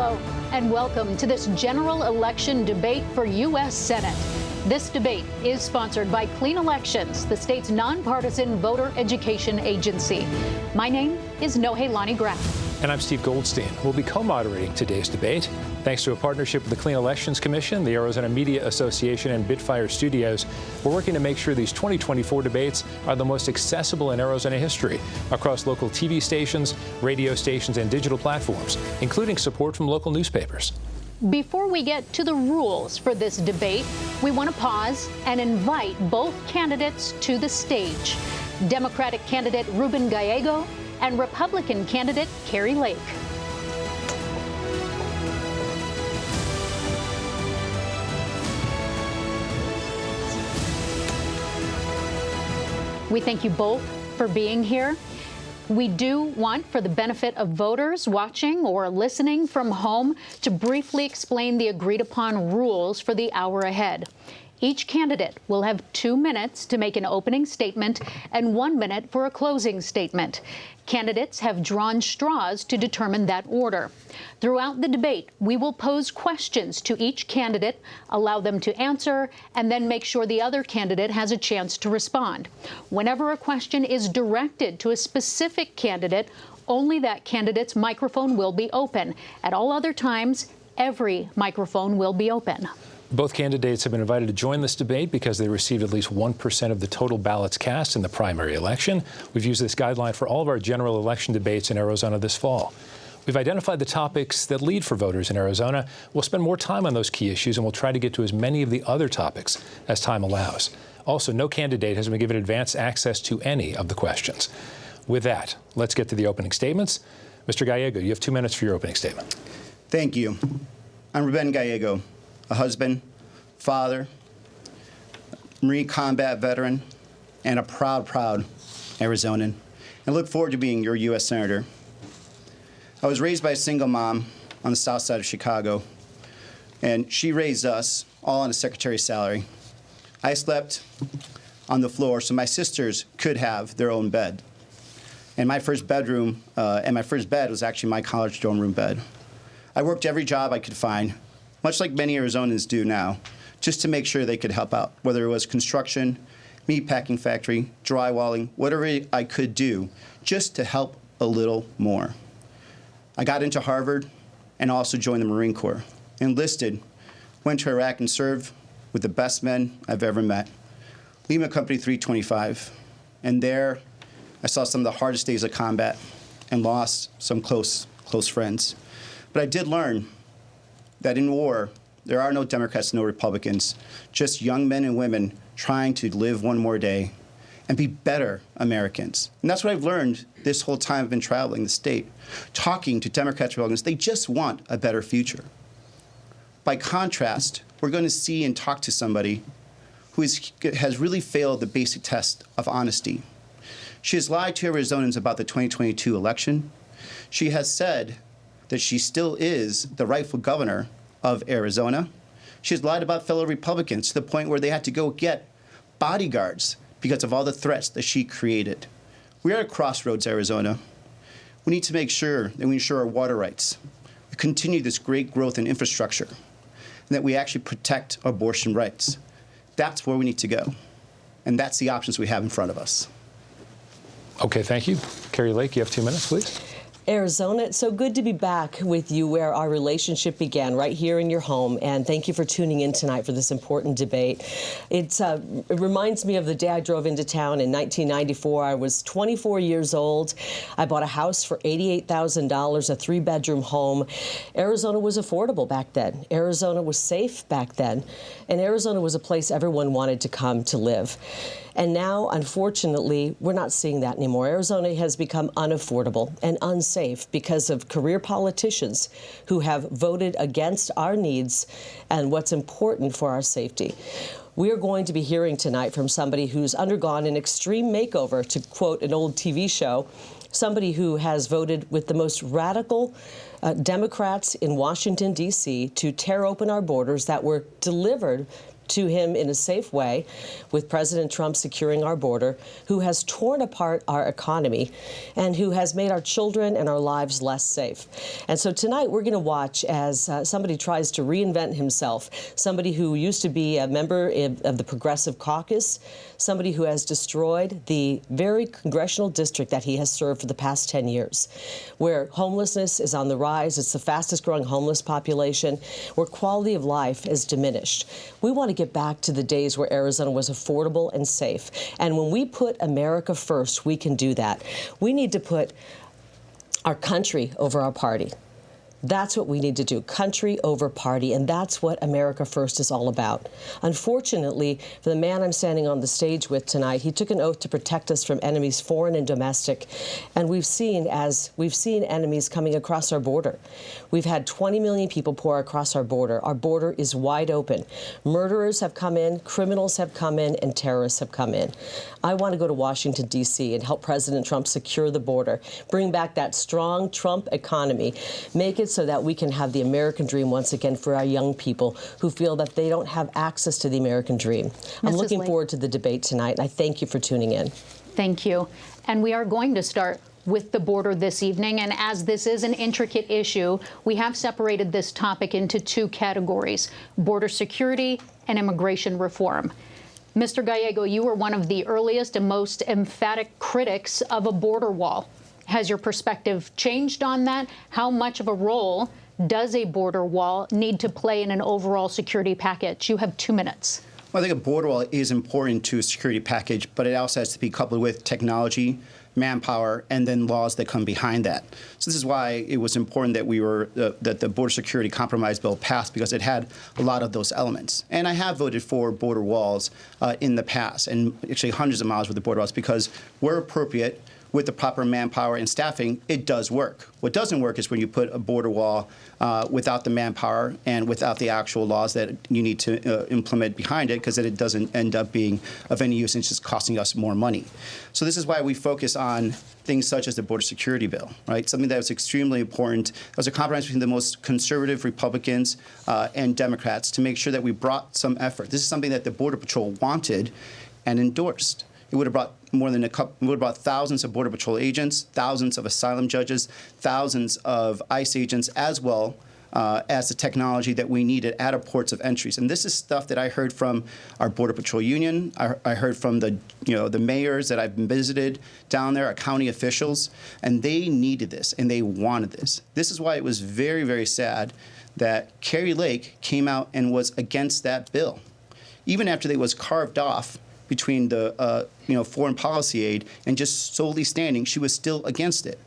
Hello, and welcome to this general election debate for U.S. Senate. This debate is sponsored by Clean Elections, the state's nonpartisan voter education agency. My name is Nohelani Graf. And I'm Steve Goldstein. We'll be co-moderating today's debate. Thanks to a partnership with the Clean Elections Commission, the Arizona Media Association, and Bitfire Studios, we're working to make sure these 2024 debates are the most accessible in Arizona history across local TV stations, radio stations, and digital platforms, including support from local newspapers. Before we get to the rules for this debate, we want to pause and invite both candidates to the stage. Democratic candidate Ruben Gallego and Republican candidate Kari Lake. We thank you both for being here. We do want, for the benefit of voters watching or listening from home, to briefly explain the agreed-upon rules for the hour ahead. Each candidate will have 2 minutes to make an opening statement and 1 minute for a closing statement. Candidates have drawn straws to determine that order. Throughout the debate, we will pose questions to each candidate, allow them to answer, and then make sure the other candidate has a chance to respond. Whenever a question is directed to a specific candidate, only that candidate's microphone will be open. At all other times, every microphone will be open. Both candidates have been invited to join this debate because they received at least 1% of the total ballots cast in the primary election. We've used this guideline for all of our general election debates in Arizona this fall. We've identified the topics that lead for voters in Arizona. We'll spend more time on those key issues, and we'll try to get to as many of the other topics as time allows. Also, no candidate has been given advance access to any of the questions. With that, let's get to the opening statements. Mr. Gallego, you have 2 minutes for your opening statement. Thank you. I'm Ruben Gallego, a husband, father, Marine combat veteran, and a proud Arizonan, and I look forward to being your U.S. Senator. I was raised by a single mom on the south side of Chicago, and she raised us all on a secretary's salary. I slept on the floor so my sisters could have their own bed. And my first bedroom, and my first bed was actually my college dorm room bed. I worked every job I could find, much like many Arizonans do now, just to make sure they could help out, whether it was construction, meatpacking factory, drywalling, whatever I could do, just to help a little more. I got into Harvard and also joined the Marine Corps, enlisted, went to Iraq and served with the best men I've ever met, Lima Company 325, and there I saw some of the hardest days of combat and lost some close friends. But I did learn that in war, there are no Democrats, no Republicans, just young men and women trying to live one more day and be better Americans. And that's what I've learned this whole time I've been traveling the state, talking to Democrats, Republicans. They just want a better future. By contrast, we're going to see and talk to somebody who has really failed the basic test of honesty. She has lied to Arizonans about the 2022 election. She has said that she still is the rightful governor of Arizona. She's lied about fellow Republicans to the point where they had to go get bodyguards because of all the threats that she created. We are at a crossroads, Arizona. We need to make sure that we ensure our water rights, we continue this great growth in infrastructure, and that we actually protect abortion rights. That's where we need to go. And that's the options we have in front of us. Okay, thank you. Kari Lake, you have 2 minutes, please. Arizona, it's so good to be back with you where our relationship began, right here in your home. And thank you for tuning in tonight for this important debate. It reminds me of the day I drove into town in 1994. I was 24 years old. I bought a house for $88,000, a 3-bedroom home. Arizona was affordable back then. Arizona was safe back then. And Arizona was a place everyone wanted to come to live. And now, unfortunately, we're not seeing that anymore. Arizona has become unaffordable and unsafe because of career politicians who have voted against our needs and what's important for our safety. We are going to be hearing tonight from somebody who's undergone an extreme makeover, to quote an old TV show, somebody who has voted with the most radical Democrats in Washington, D.C. to tear open our borders that were delivered to him in a safe way, with President Trump securing our border, who has torn apart our economy and who has made our children and our lives less safe. And so tonight we're going to watch as somebody tries to reinvent himself, somebody who used to be a member of the Progressive Caucus, somebody who has destroyed the very congressional district that he has served for the past 10 years, where homelessness is on the rise. It's the fastest growing homeless population, where quality of life is diminished. We want to get back to the days where Arizona was affordable and safe. And when we put America first, we can do that. We need to put our country over our party. That's what we need to do, country over party, and that's what America First is all about. Unfortunately, for the man I'm standing on the stage with tonight, he took an oath to protect us from enemies, foreign and domestic, and we've seen enemies coming across our border. We've had 20 million people pour across our border. Our border is wide open. Murderers have come in, criminals have come in, and terrorists have come in. I want to go to Washington, D.C. and help President Trump secure the border, bring back that strong Trump economy, make it so that we can have the American dream once again for our young people who feel that they don't have access to the American dream. I'm looking forward to the debate tonight, and I thank you for tuning in. Thank you. And we are going to start with the border this evening. And as this is an intricate issue, we have separated this topic into two categories: border security and immigration reform. Mr. Gallego, you were one of the earliest and most emphatic critics of a border wall. Has your perspective changed on that? How much of a role does a border wall need to play in an overall security package? You have 2 minutes. Well, I think a border wall is important to a security package, but it also has to be coupled with technology, manpower, and then laws that come behind that. So this is why it was important that that the border security compromise bill passed, because it had a lot of those elements. And I have voted for border walls in the past, and actually hundreds of miles with the border walls, because where appropriate, with the proper manpower and staffing, it does work. What doesn't work is when you put a border wall without the manpower and without the actual laws that you need to implement behind it, because then it doesn't end up being of any use and it's just costing us more money. So this is why we focus on things such as the border security bill, right? Something that was extremely important. It was a compromise between the most conservative Republicans and Democrats to make sure that we brought some effort. This is something that the Border Patrol wanted and endorsed. It would have brought thousands of Border Patrol agents, thousands of asylum judges, thousands of ICE agents, as well as the technology that we needed at our ports of entries. And this is stuff that I heard from our Border Patrol union. I heard from the mayors that I've visited down there, our county officials, and they needed this and they wanted this. This is why it was very, very sad that Kari Lake came out and was against that bill, even after they was carved off between the foreign policy aid and just solely standing. She was still against it,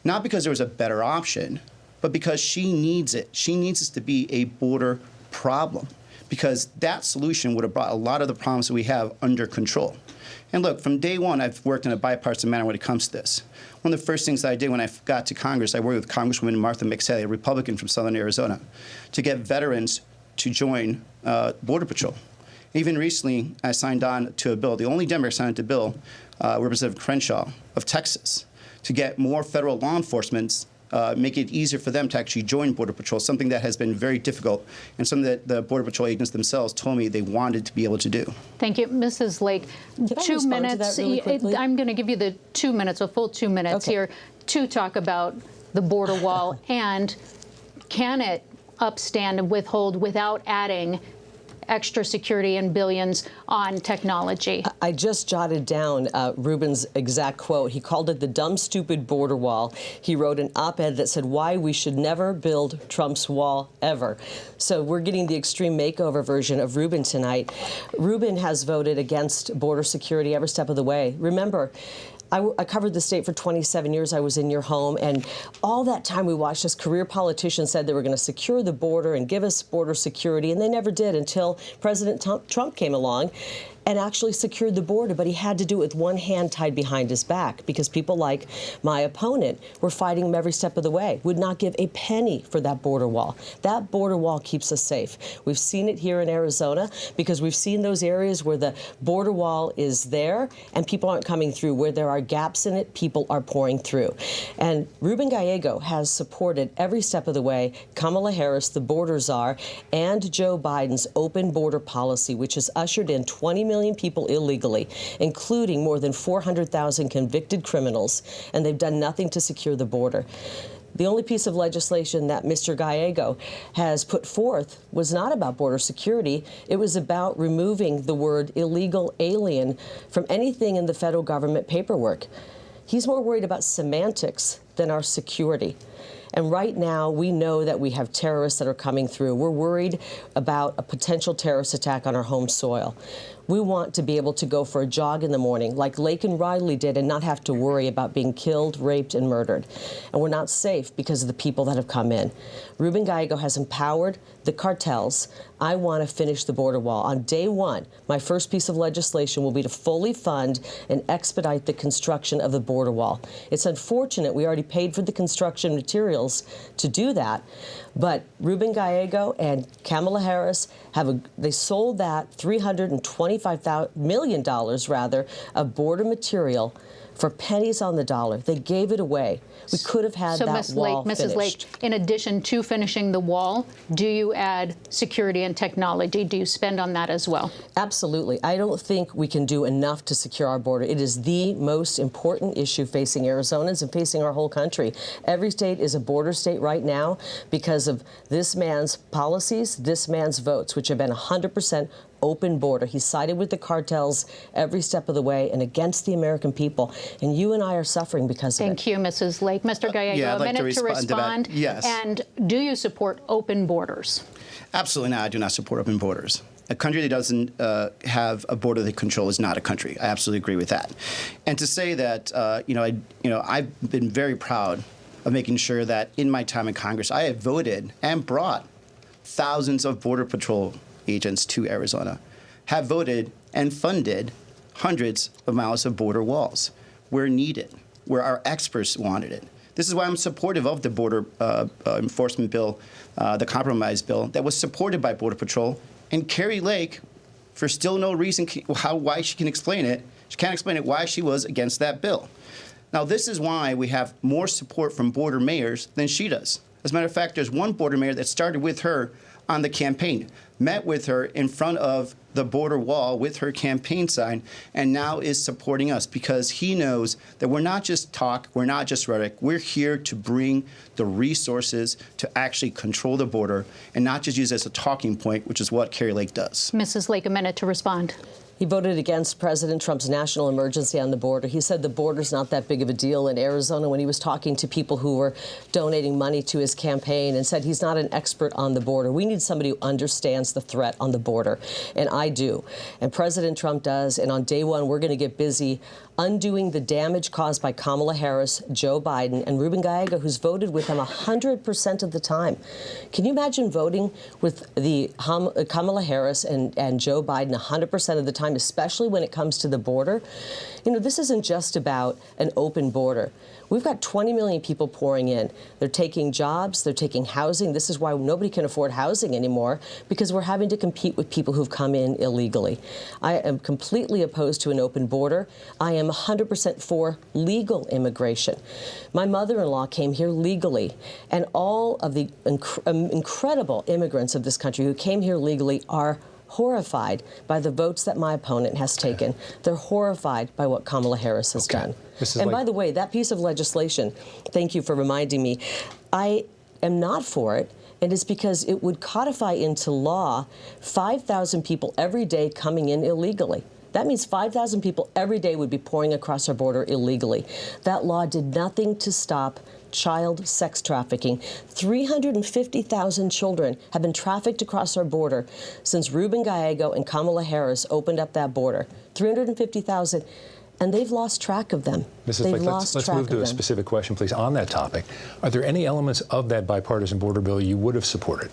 not because there was a better option, but because she needs it. She needs this to be a border problem, because that solution would have brought a lot of the problems that we have under control. And look, from day one, I've worked in a bipartisan manner when it comes to this. One of the first things that I did when I got to Congress, I worked with Congresswoman Martha McSally, a Republican from Southern Arizona, to get veterans to join Border Patrol. Even recently, I signed on to a bill, the only Democrat signed to a bill, Representative Crenshaw of Texas, to get more federal law enforcement, make it easier for them to actually join Border Patrol, something that has been very difficult and something that the Border Patrol agents themselves told me they wanted to be able to do. Thank you. Mrs. Lake, 2 minutes. I'm going to give you the 2 minutes, a full 2 minutes here, to talk about the border wall and can it upstand and withhold without adding extra security and billions on technology. I just jotted down Ruben's exact quote. He called it the dumb, stupid border wall. He wrote an op-ed that said why we should never build Trump's wall ever. So we're getting the extreme makeover version of Ruben tonight. Ruben has voted against border security every step of the way. Remember, I covered the state for 27 years. I was in your home, and all that time we watched as career politicians said they were going to secure the border and give us border security, and they never did until President Trump came along and actually secured the border, but he had to do it with one hand tied behind his back because people like my opponent were fighting him every step of the way, would not give a penny for that border wall. That border wall keeps us safe. We've seen it here in Arizona because we've seen those areas where the border wall is there and people aren't coming through. Where there are gaps in it, people are pouring through. And Ruben Gallego has supported every step of the way Kamala Harris, the border czar, and Joe Biden's open border policy, which has ushered in 20 million people illegally, including more than 400,000 convicted criminals, and they've done nothing to secure the border. The only piece of legislation that Mr. Gallego has put forth was not about border security. It was about removing the word illegal alien from anything in the federal government paperwork. He's more worried about semantics than our security. And right now, we know that we have terrorists that are coming through. We're worried about a potential terrorist attack on our home soil. We want to be able to go for a jog in the morning, like Lake and Riley did, and not have to worry about being killed, raped, and murdered. And we're not safe because of the people that have come in. Ruben Gallego has empowered the cartels. I want to finish the border wall. On day one, my first piece of legislation will be to fully fund and expedite the construction of the border wall. It's unfortunate we already paid for the construction materials to do that, but Ruben Gallego and Kamala Harris they sold that $325 million of border material for pennies on the dollar. They gave it away. We could have had that wall finished. Mrs. Lake, in addition to finishing the wall, do you add security and technology? Do you spend on that as well? Absolutely. I don't think we can do enough to secure our border. It is the most important issue facing Arizonans and facing our whole country. Every state is a border state right now because of this man's policies, this man's votes, which have been 100% open border. He sided with the cartels every step of the way and against the American people. And you and I are suffering because of it. Thank you, Mrs. Lake. Mr. Gallego, a minute to respond. Yes. And do you support open borders? Absolutely not. I do not support open borders. A country that doesn't have a border they control is not a country. I absolutely agree with that. And to say that, I've been very proud of making sure that in my time in Congress, I have voted and brought thousands of Border Patrol agents to Arizona, have voted and funded hundreds of miles of border walls where needed, where our experts wanted it. This is why I'm supportive of the border enforcement bill, the compromise bill that was supported by Border Patrol. And Kari Lake, for still no reason why she can explain it, she can't explain it why she was against that bill. Now, this is why we have more support from border mayors than she does. As a matter of fact, there's one border mayor that started with her on the campaign, met with her in front of the border wall with her campaign sign, and now is supporting us because he knows that we're not just talk, we're not just rhetoric. We're here to bring the resources to actually control the border and not just use it as a talking point, which is what Kari Lake does. Mrs. Lake, a minute to respond. He voted against President Trump's national emergency on the border. He said the border's not that big of a deal in Arizona when he was talking to people who were donating money to his campaign and said he's not an expert on the border. We need somebody who understands the threat on the border, and I do. And President Trump does, and on day one, we're going to get busy undoing the damage caused by Kamala Harris, Joe Biden, and Ruben Gallego, who's voted with them 100% of the time. Can you imagine voting with the Kamala Harris and Joe Biden 100% of the time, especially when it comes to the border? You know, this isn't just about an open border. We've got 20 million people pouring in. They're taking jobs, they're taking housing. This is why nobody can afford housing anymore, because we're having to compete with people who've come in illegally. I am completely opposed to an open border. I am 100% for legal immigration. My mother-in-law came here legally, and all of the incredible immigrants of this country who came here legally are horrified by the votes that my opponent has taken. They're horrified by what Kamala Harris has done. And by the way, that piece of legislation, thank you for reminding me, I am not for it. And it's because it would codify into law 5,000 people every day coming in illegally. That means 5,000 people every day would be pouring across our border illegally. That law did nothing to stop child sex trafficking. 350,000 children have been trafficked across our border since Ruben Gallego and Kamala Harris opened up that border. 350,000, and they've lost track of them. Mrs. Lake, let's move to a specific question, please, on that topic. Are there any elements of that bipartisan border bill you would have supported?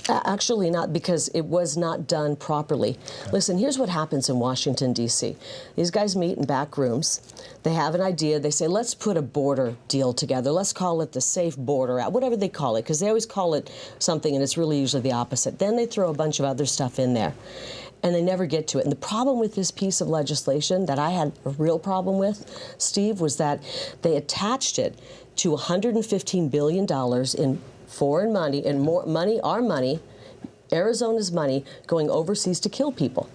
Actually not, because it was not done properly. Okay. Listen, here's what happens in Washington, D.C. These guys meet in back rooms. They have an idea. They say, let's put a border deal together. Let's call it the Safe Border Act, whatever they call it, because they always call it something, and it's really usually the opposite. Then they throw a bunch of other stuff in there, and they never get to it. And the problem with this piece of legislation that I had a real problem with, Steve, was that they attached it to $115 billion in foreign money, and more money, our money, Arizona's money, going overseas to kill people.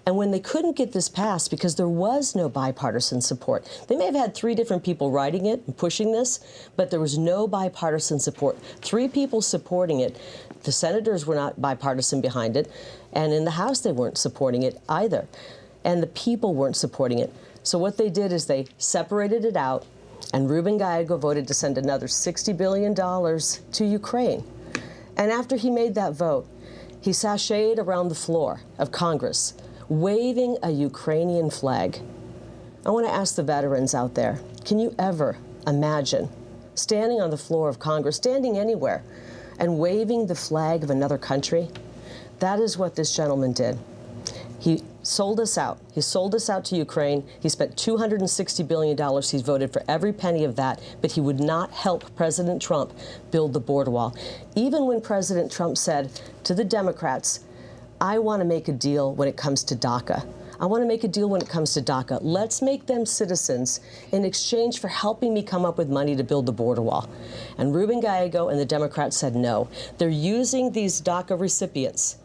And when they couldn't get this passed because there was no bipartisan support, they may have had 3 different people writing it and pushing this, but there was no bipartisan support. 3 people supporting it. The senators were not bipartisan behind it, and in the House they weren't supporting it either. And the people weren't supporting it. So what they did is they separated it out, and Ruben Gallego voted to send another $60 billion to Ukraine. And after he made that vote, he sashayed around the floor of Congress, waving a Ukrainian flag. I want to ask the veterans out there, can you ever imagine standing on the floor of Congress, standing anywhere, and waving the flag of another country? That is what this gentleman did. He sold us out. He sold us out to Ukraine. He spent $260 billion. He's voted for every penny of that, but he would not help President Trump build the border wall. Even when President Trump said to the Democrats, I want to make a deal when it comes to DACA. I want to make a deal when it comes to DACA. Let's make them citizens in exchange for helping me come up with money to build the border wall. And Ruben Gallego and the Democrats said no. They're using these DACA recipients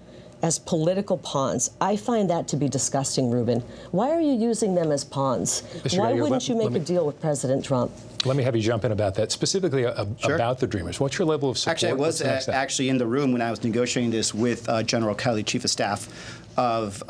as political pawns. I find that to be disgusting, Ruben. Why are you using them as pawns? Why wouldn't you make a deal with President Trump? Let me have you jump in about that, specifically about the Dreamers. What's your level of support? Actually, I was actually in the room when I was negotiating this with General Kelly, Chief of Staff of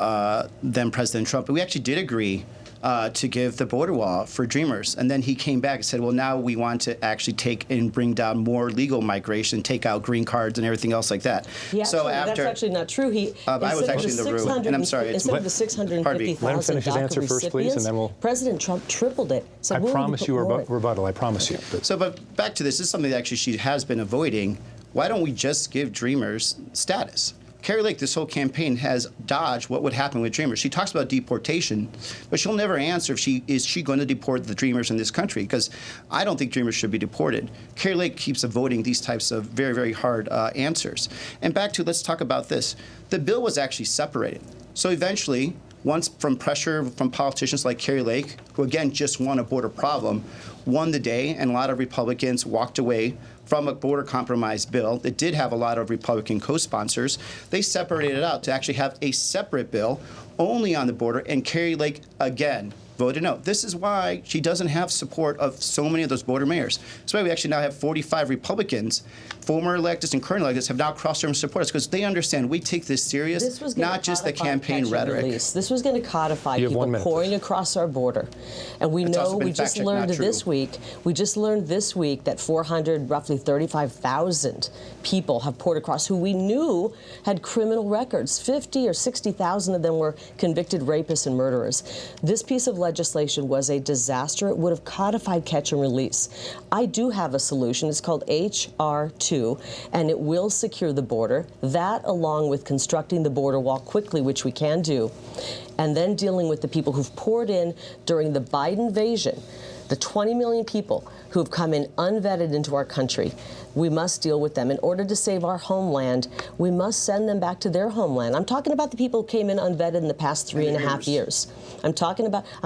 then President Trump. And we actually did agree to give the border wall for Dreamers. And then he came back and said, well, now we want to actually take and bring down more legal migration, take out green cards and everything else like that. Yeah, so that's actually not true. I was actually in the room, and I'm sorry. Instead of the 650,000 DACA first, please, and then we'll... President Trump tripled it. So I promise you a rebuttal. I promise you. But back to this. This is something that actually she has been avoiding. Why don't we just give Dreamers status? Kari Lake, this whole campaign, has dodged what would happen with Dreamers. She talks about deportation, but she'll never answer if is she going to deport the Dreamers in this country, because I don't think Dreamers should be deported. Kari Lake keeps avoiding these types of very, very hard answers. And back to, let's talk about this. The bill was actually separated. So eventually, once from pressure from politicians like Kari Lake, who again just want a border problem, won the day, and a lot of Republicans walked away from a border compromise bill that did have a lot of Republican co-sponsors. They separated it out to actually have a separate bill only on the border, and Kari Lake again voted no. This is why she doesn't have support of so many of those border mayors. That's why we actually now have 45 Republicans, former electeds and current electeds, have now crossed over and support us, because they understand we take this serious, not just the campaign rhetoric. This was going to codify people pouring across our border. And we know, we just learned this week, that roughly 35,000 people have poured across who we knew had criminal records. 50 or 60,000 of them were convicted rapists and murderers. This piece of legislation was a disaster. It would have codified catch and release. I do have a solution. It's called H.R. 2, and it will secure the border. That, along with constructing the border wall quickly, which we can do, and then dealing with the people who've poured in during the Biden invasion, the 20 million people who've come in unvetted into our country. We must deal with them. In order to save our homeland, we must send them back to their homeland. I'm talking about the people who came in unvetted in the past 3.5 years. I'm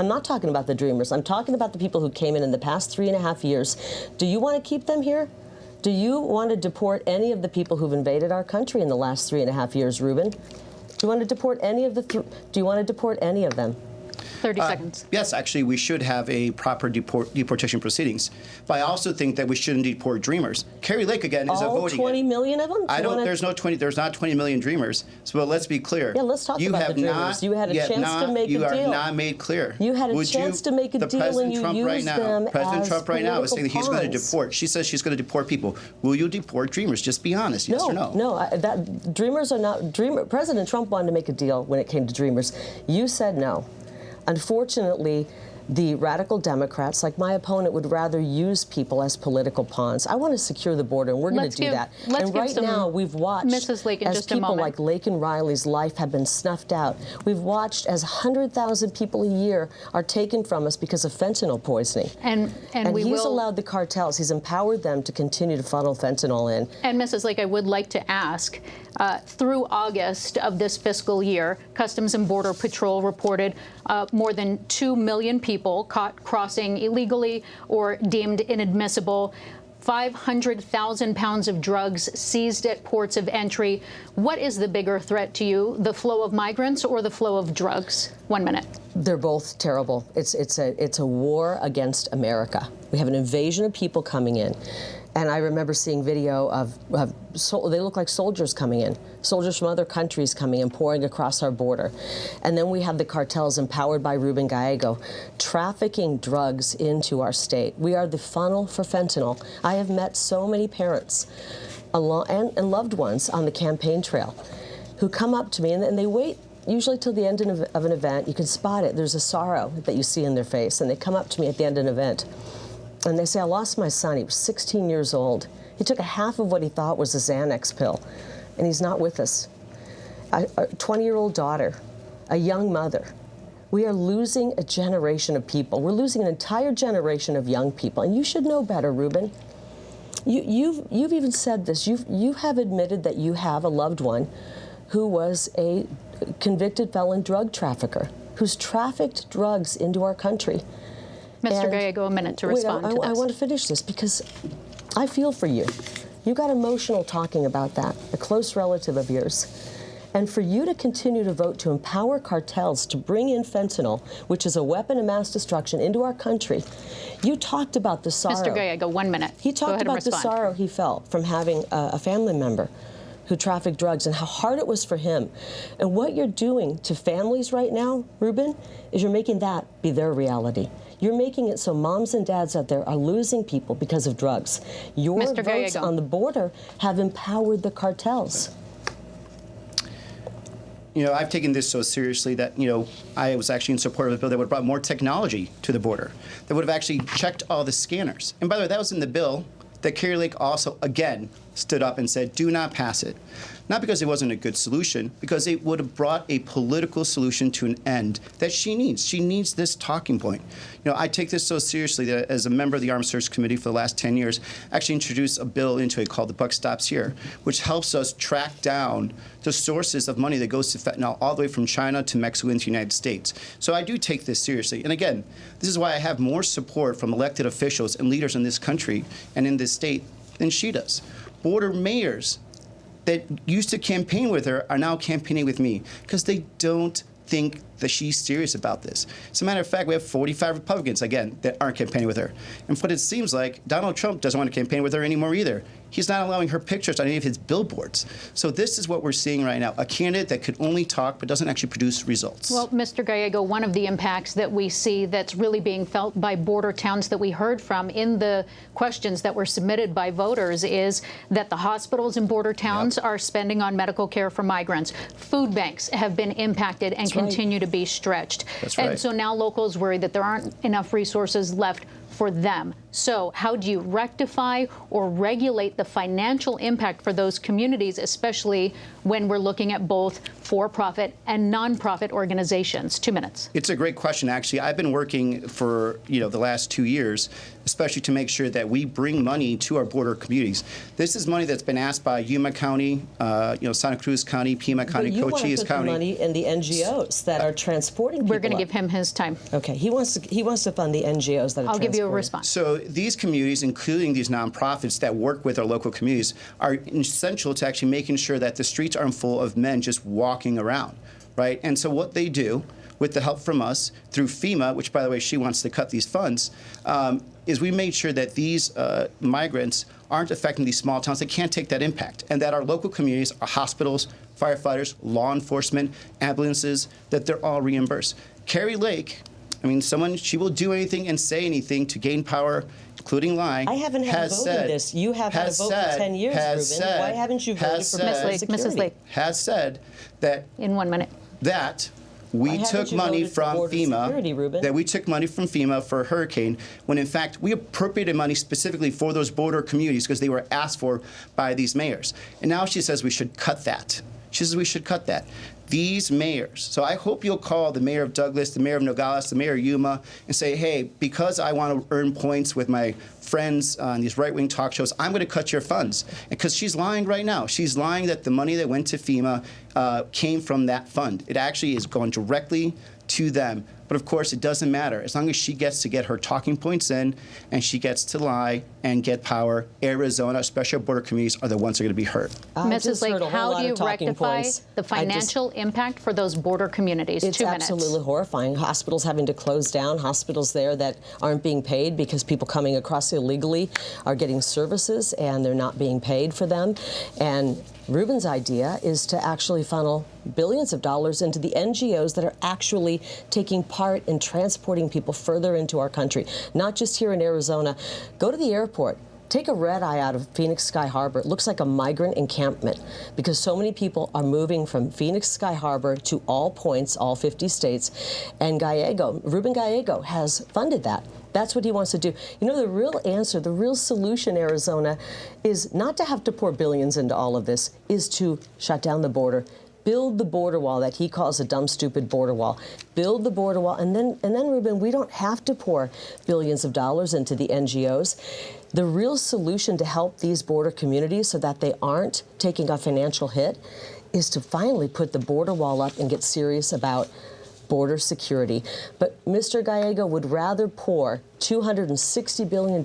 not talking about the Dreamers. I'm talking about the people who came in the past 3.5 years. Do you want to keep them here? Do you want to deport any of the people who've invaded our country in the last 3.5 years, Ruben? Do you want to deport any of them? 30 seconds. Yes, actually, we should have a proper deportation proceedings. But I also think that we shouldn't deport Dreamers. Kari Lake, again, is avoiding 20 million of them? There's not 20 million Dreamers. So let's be clear. Yeah, let's talk about the Dreamers. You had a chance to make a deal. You are not made clear. You had a chance to make a deal and you used them as President Trump right now is saying that he's going to pawns. deport. She says she's going to deport people. Will you deport Dreamers? Just be honest, yes or no? No, Dreamers are not. President Trump wanted to make a deal when it came to Dreamers. You said no. Unfortunately, The radical Democrats, like my opponent, would rather use people as political pawns. I want to secure the border, and we're going to do that. And right now, we've watched Mrs. Lake in as just a people moment. like Lake and Riley's life have been snuffed out. We've watched as 100,000 people a year are taken from us because of fentanyl poisoning. And he's allowed the cartels, he's empowered them to continue to funnel fentanyl in. And Mrs. Lake, I would like to ask, through August of this fiscal year, Customs and Border Patrol reported more than 2 million people caught crossing illegally or deemed inadmissible. 500,000 pounds of drugs seized at ports of entry. What is the bigger threat to you, the flow of migrants or the flow of drugs? 1 minute. They're both terrible. It's a war against America. We have an invasion of people coming in. And I remember seeing video of they look like soldiers coming in, soldiers from other countries coming and pouring across our border. And then we have the cartels empowered by Ruben Gallego trafficking drugs into our state. We are the funnel for fentanyl. I have met so many parents and loved ones on the campaign trail who come up to me and they wait usually till the end of an event. You can spot it. There's a sorrow that you see in their face, and they come up to me at the end of an event. And they say, I lost my son. He was 16 years old. He took a half of what he thought was a Xanax pill, and he's not with us. A 20-year-old daughter, a young mother. We are losing a generation of people. We're losing an entire generation of young people, and you should know better, Ruben. You've even said this. You have admitted that you have a loved one who was a convicted felon drug trafficker, who's trafficked drugs into our country. Mr. Gallego, a minute to respond to this. I want to finish this because I feel for you. You got emotional talking about that, a close relative of yours. And for you to continue to vote to empower cartels to bring in fentanyl, which is a weapon of mass destruction, into our country, you talked about the sorrow. Mr. Gallego, 1 minute. He talked about the sorrow he felt from having a family member who trafficked drugs and how hard it was for him. And what you're doing to families right now, Ruben, is you're making that be their reality. You're making it so moms and dads out there are losing people because of drugs. Your Mr. votes Gallego. on the border have empowered the cartels. You know, I've taken this so seriously that, you know, I was actually in support of a bill that would have brought more technology to the border, that would have actually checked all the scanners. And by the way, that was in the bill that Kari Lake also, again, stood up and said, do not pass it. Not because it wasn't a good solution, because it would have brought a political solution to an end that she needs. She needs this talking point. You know, I take this so seriously that as a member of the Armed Services Committee for the last 10 years, I actually introduced a bill into it called The Buck Stops Here, which helps us track down the sources of money that goes to fentanyl all the way from China to Mexico into the United States. So I do take this seriously. And again, this is why I have more support from elected officials and leaders in this country and in this state than she does. Border mayors that used to campaign with her are now campaigning with me because they don't think that she's serious about this. As a matter of fact, we have 45 Republicans, again, that aren't campaigning with her. And what it seems like, Donald Trump doesn't want to campaign with her anymore either. He's not allowing her pictures on any of his billboards. So this is what we're seeing right now, a candidate that could only talk but doesn't actually produce results. Well, Mr. Gallego, one of the impacts that we see that's really being felt by border towns that we heard from in the questions that were submitted by voters is that the hospitals in border towns are spending on medical care for migrants. Food banks have been impacted and continue to be stretched. That's right. And so now locals worry that there aren't enough resources left for them. So how do you rectify or regulate the financial impact for those communities, especially when we're looking at both for-profit and nonprofit organizations? 2 minutes. It's a great question, actually. I've been working for, you know, the last 2 years, especially to make sure that we bring money to our border communities. This is money that's been asked by Yuma County, Santa Cruz County, Pima County, Cochise County. County. The money in the NGOs that are transporting people. We're going to give him his time. Okay, he wants to fund the NGOs that are I'll give you a transporting. response. So these communities, including these nonprofits that work with our local communities, are essential to actually making sure that the streets aren't full of men just walking around, right? And so what they do, with the help from us through FEMA, which, by the way, she wants to cut these funds, is we made sure that these migrants aren't affecting these small towns that can't take that impact, and that our local communities, our hospitals, firefighters, law enforcement, ambulances, that they're all reimbursed. Kari Lake, I mean, she will do anything and say anything to gain power, including lying. I haven't had a vote in this. You have had a vote for 10 years, Ruben. Why haven't you voted for Mrs. Mrs. Lake has said that in 1 minute. that We took money from FEMA, Ruben? We took money from FEMA for a hurricane, when in fact we appropriated money specifically for those border communities because they were asked for by these mayors. And now she says we should cut that. She says we should cut that. These mayors, so I hope you'll call the mayor of Douglas, the mayor of Nogales, the mayor of Yuma, and say, hey, because I want to earn points with my friends on these right-wing talk shows, I'm going to cut your funds. Because she's lying right now. She's lying that the money that went to FEMA came from that fund. It actually is going directly to them. But of course, it doesn't matter. As long as she gets to get her talking points in and she gets to lie and get power, Arizona, especially our border communities, are the ones that are going to be hurt. Mrs. Lake, how do you rectify the financial impact for those border communities? It's 2 minutes. absolutely horrifying. Hospitals having to close down, hospitals there that aren't being paid because people coming across illegally are getting services and they're not being paid for them. And Ruben's idea is to actually funnel billions of dollars into the NGOs that are actually taking part in transporting people further into our country, not just here in Arizona. Go to the airport. Take a red eye out of Phoenix Sky Harbor. It looks like a migrant encampment because so many people are moving from Phoenix Sky Harbor to all points, all 50 states. And Ruben Gallego has funded that. That's what he wants to do. You know, the real answer, the real solution, Arizona, is not to have to pour billions into all of this, is to shut down the border. Build the border wall that he calls a dumb, stupid border wall. Build the border wall, and then, Ruben, we don't have to pour billions of dollars into the NGOs. The real solution to help these border communities so that they aren't taking a financial hit is to finally put the border wall up and get serious about border security. But Mr. Gallego would rather pour $260 billion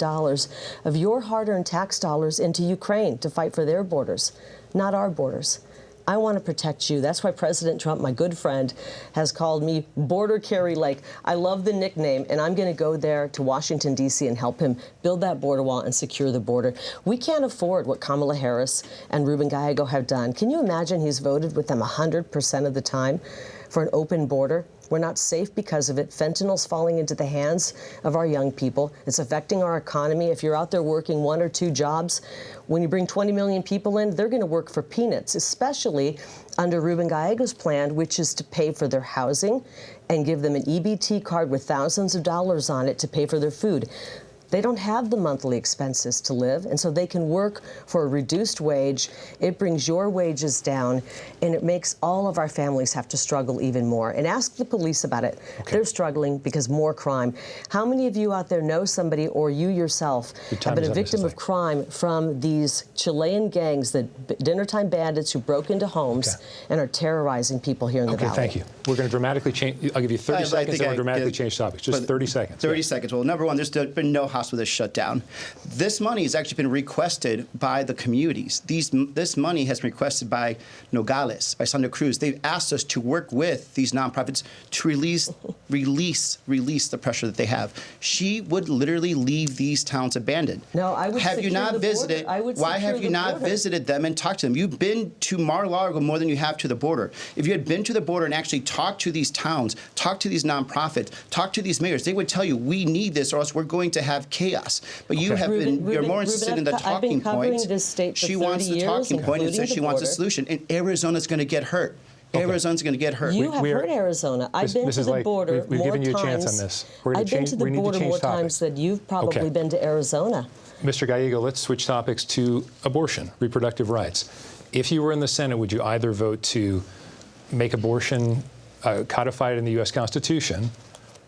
of your hard-earned tax dollars into Ukraine to fight for their borders, not our borders. I want to protect you. That's why President Trump, my good friend, has called me Border Kari Lake. I love the nickname, and I'm going to go there to Washington, D.C. and help him build that border wall and secure the border. We can't afford what Kamala Harris and Ruben Gallego have done. Can you imagine he's voted with them 100% of the time for an open border? We're not safe because of it. Fentanyl's falling into the hands of our young people. It's affecting our economy. If you're out there working 1 or 2 jobs, when you bring 20 million people in, they're going to work for peanuts, especially under Ruben Gallego's plan, which is to pay for their housing and give them an EBT card with thousands of dollars on it to pay for their food. They don't have the monthly expenses to live, and so they can work for a reduced wage. It brings your wages down, and it makes all of our families have to struggle even more. And ask the police about it. Okay. They're struggling because more crime. How many of you out there know somebody, or you yourself, have been a victim of crime from these Chilean gangs, the dinnertime bandits who broke into homes and are terrorizing people here in the valley? Thank you. We're going to dramatically change. I'll give you 30 seconds, and we'll dramatically change topics. Just 30 seconds. 30 seconds. Well, number one, there's been no hospital that's shut down. This money has actually been requested by the communities. This money has been requested by Nogales, by Santa Cruz. They've asked us to work with these nonprofits to release the pressure that they have. She would literally leave these towns abandoned. No, I would. Have you not visited? Why have you not visited them and talked to them? You've been to Mar-a-Lago more than you have to the border. If you had been to the border and actually talked to these towns, talked to these nonprofits, talked to these mayors, they would tell you, we need this or else we're going to have chaos. But you have you're more interested in the talking point. She wants the talking point and says she wants a solution. And Arizona's going to get hurt. Arizona's going to get hurt. You have hurt Arizona. I've been to the border more times. We've given you a chance on this. I've been to the border more times than you've probably been to Arizona. Mr. Gallego, let's switch topics to abortion, reproductive rights. If you were in the Senate, would you either vote to make abortion codified in the U.S. Constitution,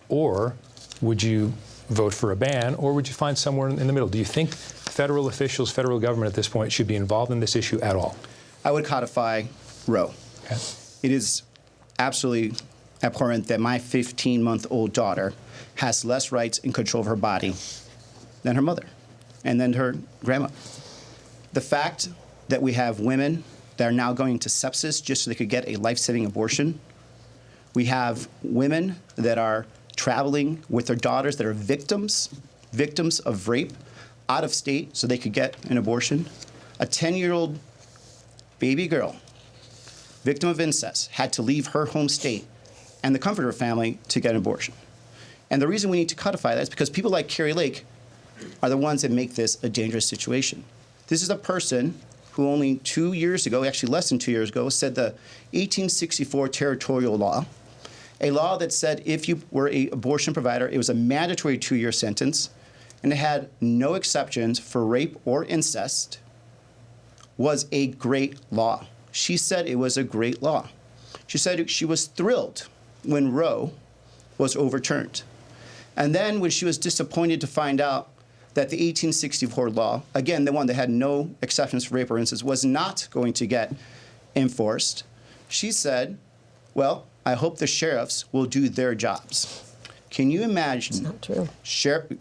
or would you vote for a ban, or would you find somewhere in the middle? Do you think federal officials, federal government at this point should be involved in this issue at all? I would codify Roe. Okay. It is absolutely abhorrent that my 15-month-old daughter has less rights and control of her body than her mother and then her grandma. The fact that we have women that are now going to sepsis just so they could get a life-saving abortion. We have women that are traveling with their daughters that are victims of rape out of state so they could get an abortion. A 10-year-old baby girl, victim of incest, had to leave her home state and the comfort of her family to get an abortion. And the reason we need to codify that is because people like Kari Lake are the ones that make this a dangerous situation. This is a person who only 2 years ago, actually less than 2 years ago, said the 1864 territorial law a law that said if you were an abortion provider, it was a mandatory 2-year sentence, and it had no exceptions for rape or incest, was a great law. She said it was a great law. She said she was thrilled when Roe was overturned. And then when she was disappointed to find out that the 1864 law, again, the one that had no exceptions for rape or incest, was not going to get enforced, she said, well, I hope the sheriffs will do their jobs. Can you imagine? It's not true.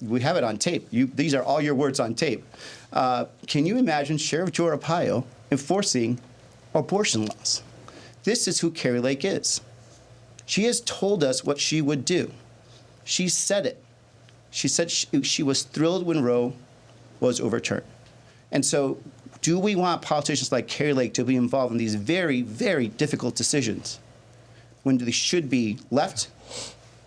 We have it on tape. These are all your words on tape. Can you imagine Sheriff Joe Arpaio enforcing abortion laws? This is who Kari Lake is. She has told us what she would do. She said it. She said she was thrilled when Roe was overturned. And so do we want politicians like Kari Lake to be involved in these very, very difficult decisions when they should be left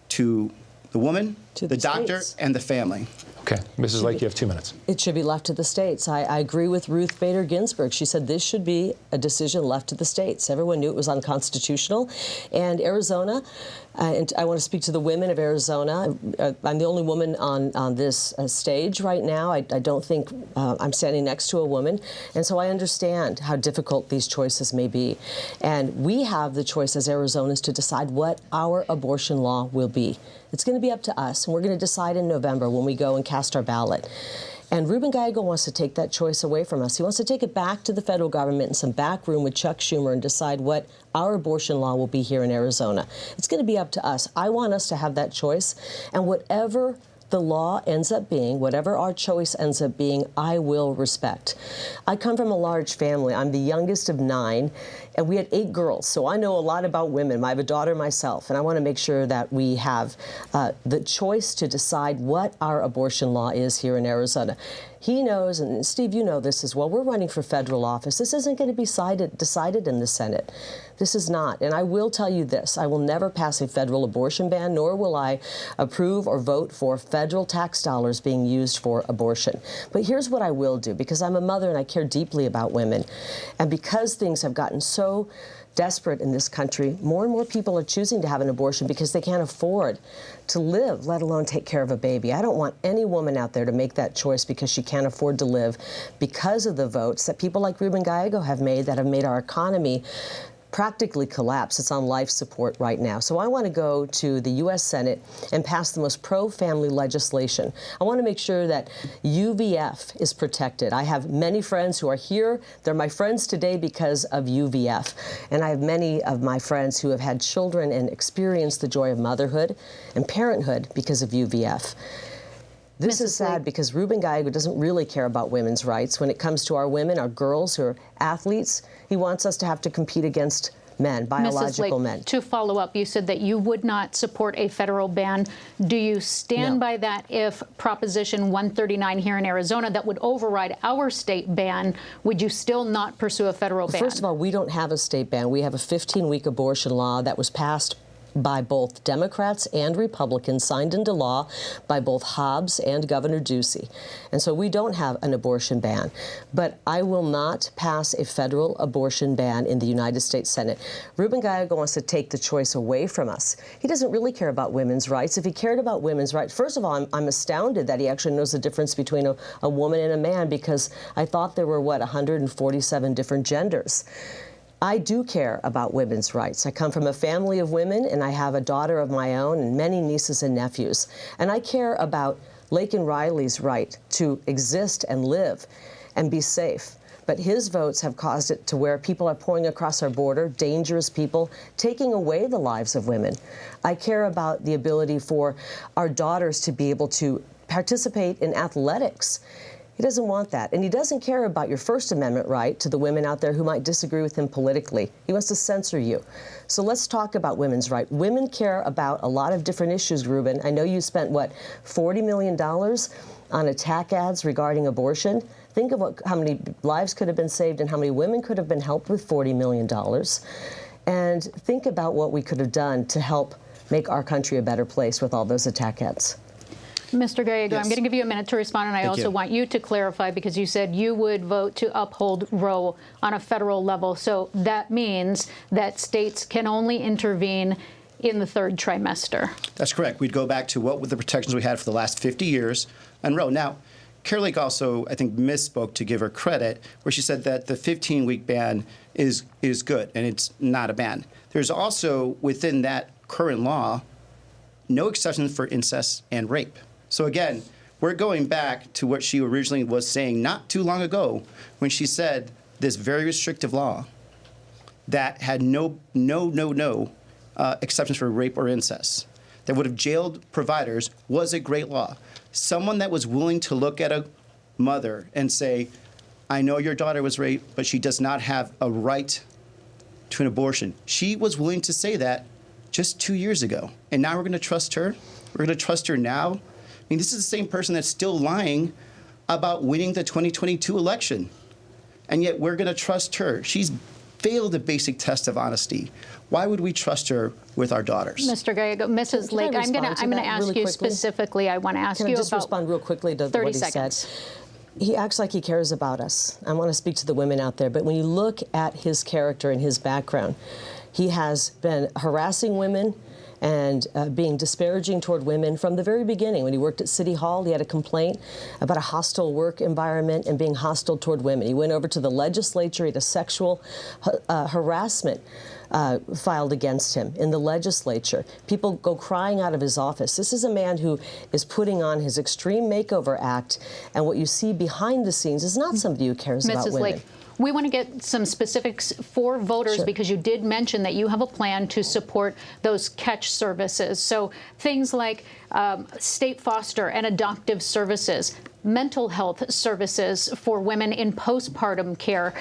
to the woman, To the the doctor, states. and the family? Okay, Mrs. Lake, you have 2 minutes. It should be left to the states. I agree with Ruth Bader Ginsburg. She said this should be a decision left to the states. Everyone knew it was unconstitutional. And Arizona, and I want to speak to the women of Arizona. I'm the only woman on this stage right now. I don't think I'm standing next to a woman. And so I understand how difficult these choices may be. And we have the choice as Arizonans to decide what our abortion law will be. It's going to be up to us, and we're going to decide in November when we go and cast our ballot. And Ruben Gallego wants to take that choice away from us. He wants to take it back to the federal government in some back room with Chuck Schumer and decide what our abortion law will be here in Arizona. It's going to be up to us. I want us to have that choice, and whatever the law ends up being, whatever our choice ends up being, I will respect. I come from a large family. I'm the youngest of 9, and we had 8 girls, so I know a lot about women. I have a daughter myself, and I want to make sure that we have the choice to decide what our abortion law is here in Arizona. He knows, and Steve, you know this as well, we're running for federal office. This isn't going to be decided in the Senate. This is not. And I will tell you this, I will never pass a federal abortion ban, nor will I approve or vote for federal tax dollars being used for abortion. But here's what I will do, because I'm a mother and I care deeply about women. And because things have gotten so desperate in this country, more and more people are choosing to have an abortion because they can't afford to live, let alone take care of a baby. I don't want any woman out there to make that choice because she can't afford to live because of the votes that people like Ruben Gallego have made that have made our economy practically collapse. It's on life support right now. So I want to go to the U.S. Senate and pass the most pro-family legislation. I want to make sure that UVF is protected. I have many friends who are here. They're my friends today because of UVF. And I have many of my friends who have had children and experienced the joy of motherhood and parenthood because of UVF. This is sad because Ruben Gallego doesn't really care about women's rights. When it comes to our women, our girls who are athletes, he wants us to have to compete against men, biological men. To follow up, you said that you would not support a federal ban. Do you stand by that if Proposition 139 here in Arizona that would override our state ban, would you still not pursue a federal ban? First of all, we don't have a state ban. We have a 15-week abortion law that was passed by both Democrats and Republicans, signed into law by both Hobbs and Governor Ducey. And so we don't have an abortion ban. But I will not pass a federal abortion ban in the United States Senate. Ruben Gallego wants to take the choice away from us. He doesn't really care about women's rights. If he cared about women's rights, first of all, I'm astounded that he actually knows the difference between a woman and a man, because I thought there were, 147 different genders. I do care about women's rights. I come from a family of women, and I have a daughter of my own and many nieces and nephews. And I care about Laken Riley's right to exist and live and be safe. But his votes have caused it to where people are pouring across our border, dangerous people, taking away the lives of women. I care about the ability for our daughters to be able to participate in athletics. He doesn't want that. And he doesn't care about your First Amendment right to the women out there who might disagree with him politically. He wants to censor you. So let's talk about women's rights. Women care about a lot of different issues, Ruben. I know you spent, $40 million on attack ads regarding abortion. Think of how many lives could have been saved and how many women could have been helped with $40 million. And think about what we could have done to help make our country a better place with all those attack ads. Mr. Gallego, Yes. I'm going to give you a minute to respond, and I also want you to clarify, because you said you would vote to uphold Roe on a federal level. So that means that states can only intervene in the third trimester. That's correct. We'd go back to what were the protections we had for the last 50 years in a row. Now, Kari Lake also, I think, misspoke to give her credit, where she said that the 15-week ban is good, and it's not a ban. There's also, within that current law, no exceptions for incest and rape. So again, we're going back to what she originally was saying not too long ago when she said this very restrictive law that had no exceptions for rape or incest, that would have jailed providers, was a great law. Someone that was willing to look at a mother and say, I know your daughter was raped, but she does not have a right to an abortion. She was willing to say that just 2 years ago. And now we're going to trust her? We're going to trust her now? I mean, this is the same person that's still lying about winning the 2022 election. And yet we're going to trust her. She's failed the basic test of honesty. Why would we trust her with our daughters? Mr. Gallego, Mrs. Lake, I'm going to ask you specifically. I want to ask you about. Can I just respond real quickly to 30 what he seconds. said? He acts like he cares about us. I want to speak to the women out there, but when you look at his character and his background, he has been harassing women and being disparaging toward women from the very beginning. When he worked at City Hall, he had a complaint about a hostile work environment and being hostile toward women. He went over to the legislature, he had a sexual harassment filed against him in the legislature. People go crying out of his office. This is a man who is putting on his Extreme Makeover Act, and what you see behind the scenes is not somebody who cares about women. Lake, we want to get some specifics for voters because you did mention that you have a plan to support those catch services. So things like state foster and adoptive services, mental health services for women in postpartum care.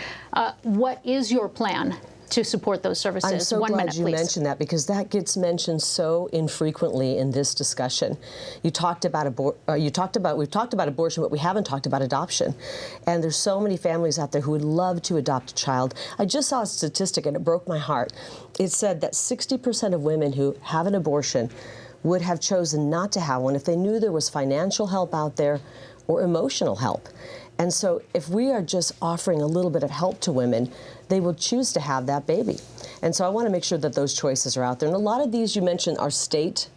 What is your plan to support those services? I'm so glad you mentioned that, because that gets mentioned so infrequently in this discussion. You talked about we've talked about abortion, but we haven't talked about adoption. And there's so many families out there who would love to adopt a child. I just saw a statistic and it broke my heart. It said that 60% of women who have an abortion would have chosen not to have one if they knew there was financial help out there or emotional help. And so if we are just offering a little bit of help to women, they will choose to have that baby. And so I want to make sure that those choices are out there. And a lot of these you mentioned are state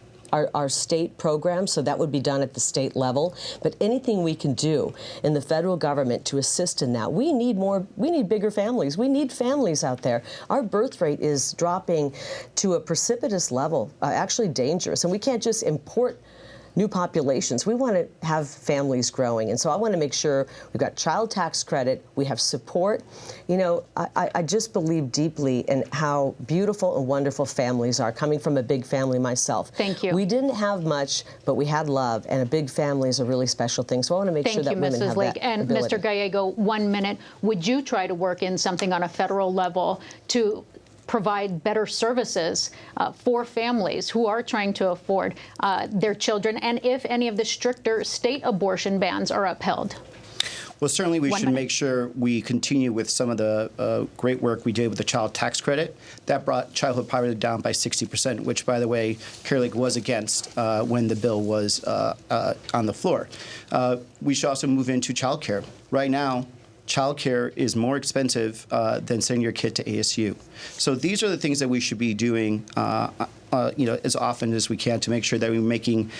programs, so that would be done at the state level. But anything we can do in the federal government to assist in that, we need bigger families. We need families out there. Our birth rate is dropping to a precipitous level, actually dangerous. And we can't just import new populations. We want to have families growing. And so I want to make sure we've got child tax credit, we have support. You know, I just believe deeply in how beautiful and wonderful families are, coming from a big family myself. Thank you. We didn't have much, but we had love, and a big family is a really special thing. So I want to make sure that women have that ability. And Mr. Gallego, 1 minute, would you try to work in something on a federal level to provide better services for families who are trying to afford their children, and if any of the stricter state abortion bans are upheld? Well, certainly we should make sure we continue with some of the great work we did with the child tax credit. That brought childhood poverty down by 60%, which, by the way, Kari Lake was against when the bill was on the floor. We should also move into child care. Right now, childcare is more expensive than sending your kid to ASU. So these are the things that we should be doing as often as we can to make sure that we're making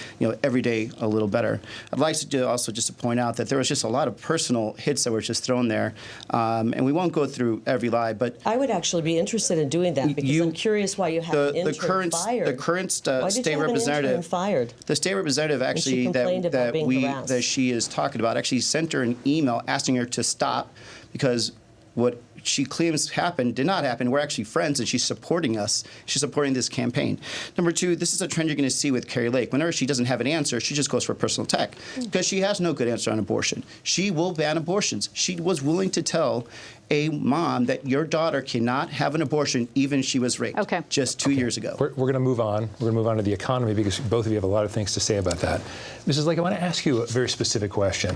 every day a little better. I'd like to also just to point out that there was just a lot of personal hits that were just thrown there, and we won't go through every lie, but I would actually be interested in doing that, because I'm curious why you have an intern fired. The current state representative fired. The state representative actually that she is talking about actually sent her an email asking her to stop, because what she claims happened did not happen. We're actually friends, and she's supporting us. She's supporting this campaign. Number two, this is a trend you're going to see with Kari Lake. Whenever she doesn't have an answer, she just goes for a personal attack, because she has no good answer on abortion. She will ban abortions. She was willing to tell a mom that your daughter cannot have an abortion even if she was raped just 2 years ago. We're going to move on. We're going to move on to the economy, because both of you have a lot of things to say about that. Mrs. Lake, I want to ask you a very specific question.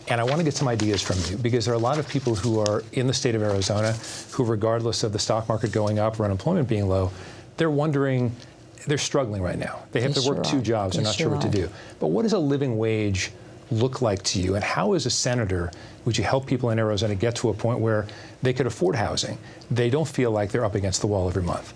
And I want to get some ideas from you, because there are a lot of people who are in the state of Arizona who, regardless of the stock market going up or unemployment being low, they're wondering, they're struggling right now. They have to work two jobs. They're not sure what to do. But what does a living wage look like to you? And how, as a senator, would you help people in Arizona get to a point where they could afford housing? They don't feel like they're up against the wall every month.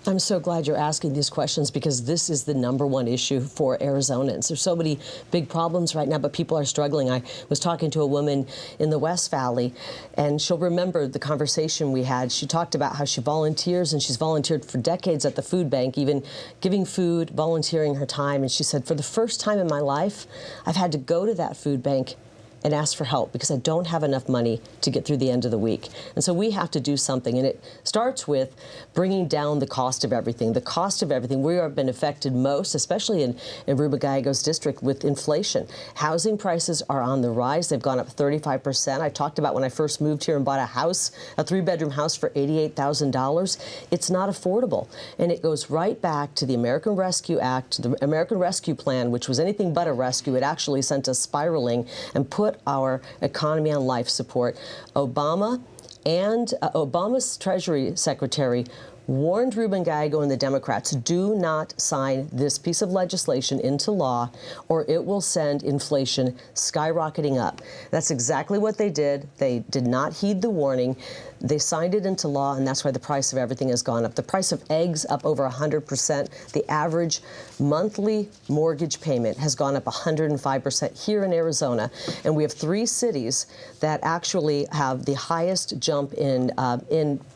I'm so glad you're asking these questions because this is the #1 issue for Arizonans. There's so many big problems right now, but people are struggling. I was talking to a woman in the West Valley, and she'll remember the conversation we had. She talked about how she volunteers, and she's volunteered for decades at the food bank, even giving food, volunteering her time. And she said, for the first time in my life, I've had to go to that food bank and ask for help because I don't have enough money to get through the end of the week. And so we have to do something, and it starts with bringing down the cost of everything. The cost of everything, we have been affected most, especially in Ruben Gallego's district, with inflation. Housing prices are on the rise. They've gone up 35%. I talked about when I first moved here and bought a house, a 3-bedroom house for $88,000. It's not affordable. And it goes right back to the American Rescue Act, the American Rescue Plan, which was anything but a rescue. It actually sent us spiraling and put our economy on life support. Obama and Obama's Treasury Secretary warned Ruben Gallego and the Democrats, do not sign this piece of legislation into law or it will send inflation skyrocketing up. That's exactly what they did. They did not heed the warning. They signed it into law, and that's why the price of everything has gone up. The price of eggs up over 100%. The average monthly mortgage payment has gone up 105% here in Arizona. And we have 3 cities that actually have the highest jump in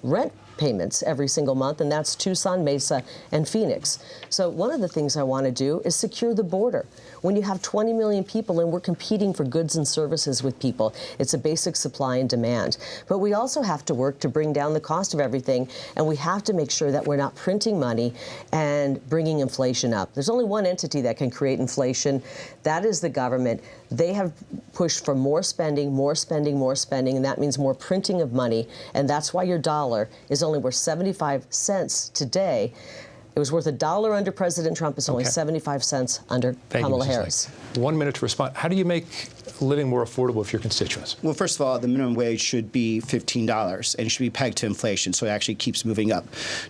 rent payments every single month, and that's Tucson, Mesa, and Phoenix. So one of the things I want to do is secure the border. When you have 20 million people and we're competing for goods and services with people, it's a basic supply and demand. But we also have to work to bring down the cost of everything, and we have to make sure that we're not printing money and bringing inflation up. There's only one entity that can create inflation. That is the government. They have pushed for more spending, more spending, more spending, and that means more printing of money, and that's why your dollar is only worth 75 cents today. It was worth $1 under President Trump. It's only 75 cents under Kamala Harris. 1 minute to respond. How do you make living more affordable for your constituents? Well, first of all, the minimum wage should be $15, and it should be pegged to inflation, so it actually keeps moving up.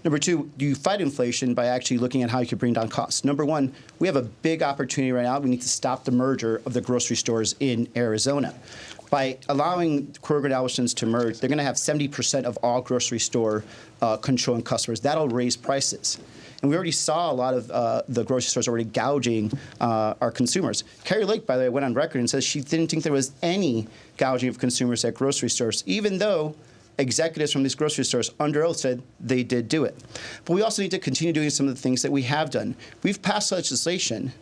Number 2, you fight inflation by actually looking at how you can bring down costs. Number 1, we have a big opportunity right now. We need to stop the merger of the grocery stores in Arizona. By allowing Kroger and Albertsons to merge, they're going to have 70% of all grocery store controlling customers. That'll raise prices. And we already saw a lot of the grocery stores already gouging our consumers. Kari Lake, by the way, went on record and says she didn't think there was any gouging of consumers at grocery stores, even though executives from these grocery stores under oath said they did do it. But we also need to continue doing some of the things that we have done. We've passed legislation